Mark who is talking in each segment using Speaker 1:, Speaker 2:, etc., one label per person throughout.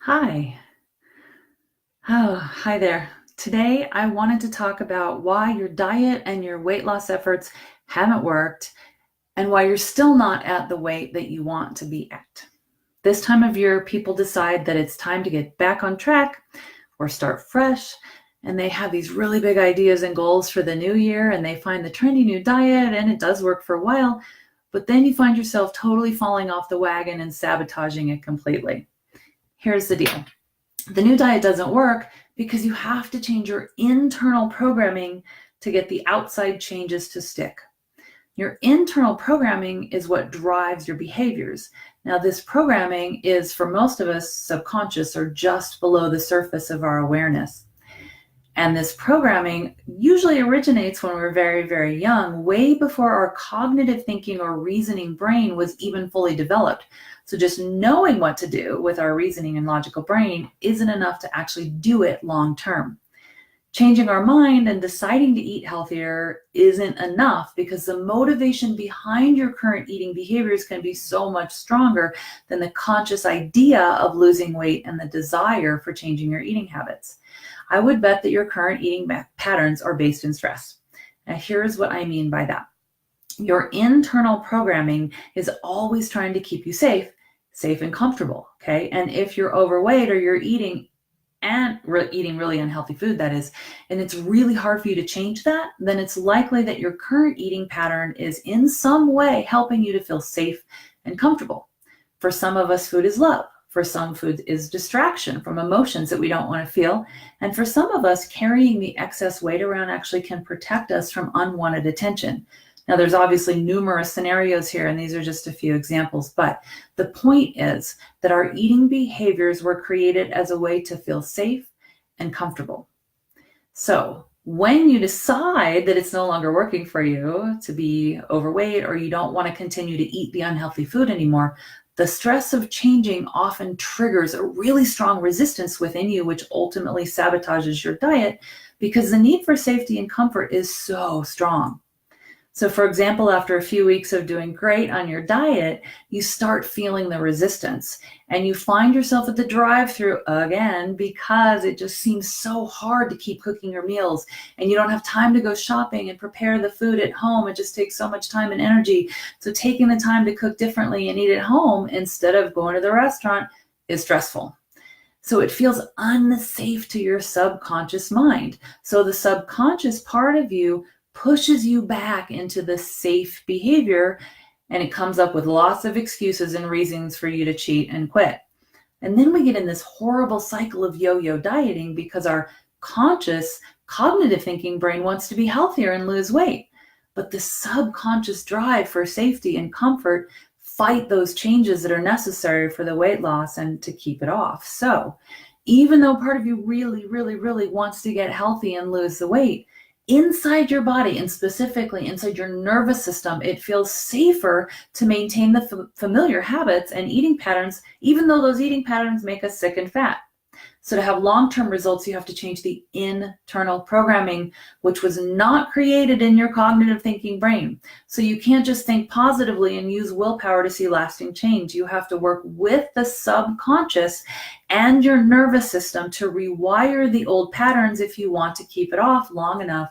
Speaker 1: Hi. Oh, hi there. Today, I wanted to talk about why your diet and your weight loss efforts haven't worked and why you're still not at the weight that you want to be at. This time of year, people decide that it's time to get back on track or start fresh, and they have these really big ideas and goals for the new year, and they find the trendy new diet, and it does work for a while, but then you find yourself totally falling off the wagon and sabotaging it completely. Here's the deal. The new diet doesn't work because you have to change your internal programming to get the outside changes to stick. Your internal programming is what drives your behaviors. Now, this programming is, for most of us, subconscious or just below the surface of our awareness. And this programming usually originates when we're very, very young, way before our cognitive thinking or reasoning brain was even fully developed. So just knowing what to do with our reasoning and logical brain isn't enough to actually do it long term. Changing our mind and deciding to eat healthier isn't enough because the motivation behind your current eating behaviors can be so much stronger than the conscious idea of losing weight and the desire for changing your eating habits. I would bet that your current eating patterns are based in stress. Now, here's what I mean by that. Your internal programming is always trying to keep you safe and comfortable, okay? And if you're overweight or you're eating really unhealthy food, that is, and it's really hard for you to change that, then it's likely that your current eating pattern is in some way helping you to feel safe and comfortable. For some of us, food is love. For some, food is distraction from emotions that we don't want to feel. And for some of us, carrying the excess weight around actually can protect us from unwanted attention. Now, there's obviously numerous scenarios here, and these are just a few examples, but the point is that our eating behaviors were created as a way to feel safe and comfortable. So when you decide that it's no longer working for you to be overweight or you don't want to continue to eat the unhealthy food anymore, the stress of changing often triggers a really strong resistance within you, which ultimately sabotages your diet because the need for safety and comfort is so strong. So for example, after a few weeks of doing great on your diet, you start feeling the resistance and you find yourself at the drive-thru again because it just seems so hard to keep cooking your meals and you don't have time to go shopping and prepare the food at home. It just takes so much time and energy. So taking the time to cook differently and eat at home instead of going to the restaurant is stressful. So it feels unsafe to your subconscious mind. So the subconscious part of you pushes you back into the safe behavior, and it comes up with lots of excuses and reasons for you to cheat and quit. And then we get in this horrible cycle of yo-yo dieting because our conscious cognitive thinking brain wants to be healthier and lose weight. But the subconscious drive for safety and comfort fight those changes that are necessary for the weight loss and to keep it off. So even though part of you really wants to get healthy and lose the weight, inside your body and specifically inside your nervous system, it feels safer to maintain the familiar habits and eating patterns, even though those eating patterns make us sick and fat. So to have long-term results, you have to change the internal programming, which was not created in your cognitive thinking brain. So you can't just think positively and use willpower to see lasting change. You have to work with the subconscious and your nervous system to rewire the old patterns if you want to keep it off long enough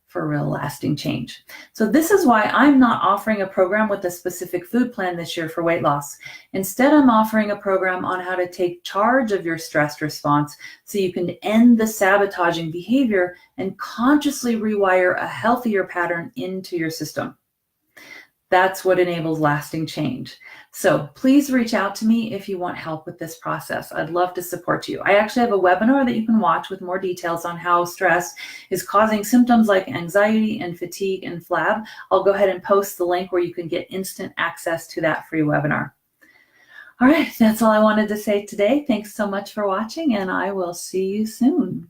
Speaker 1: for real lasting change. So this is why I'm not offering a program with a specific food plan this year for weight loss. Instead, I'm offering a program on how to take charge of your stress response so you can end the sabotaging behavior and consciously rewire a healthier pattern into your system. That's what enables lasting change. So please reach out to me if you want help with this process. I'd love to support you. I actually have a webinar that you can watch with more details on how stress is causing symptoms like anxiety and fatigue and flab. I'll go ahead and post the link where you can get instant access to that free webinar. All right, that's all I wanted to say today. Thanks so much for watching, and I will see you soon.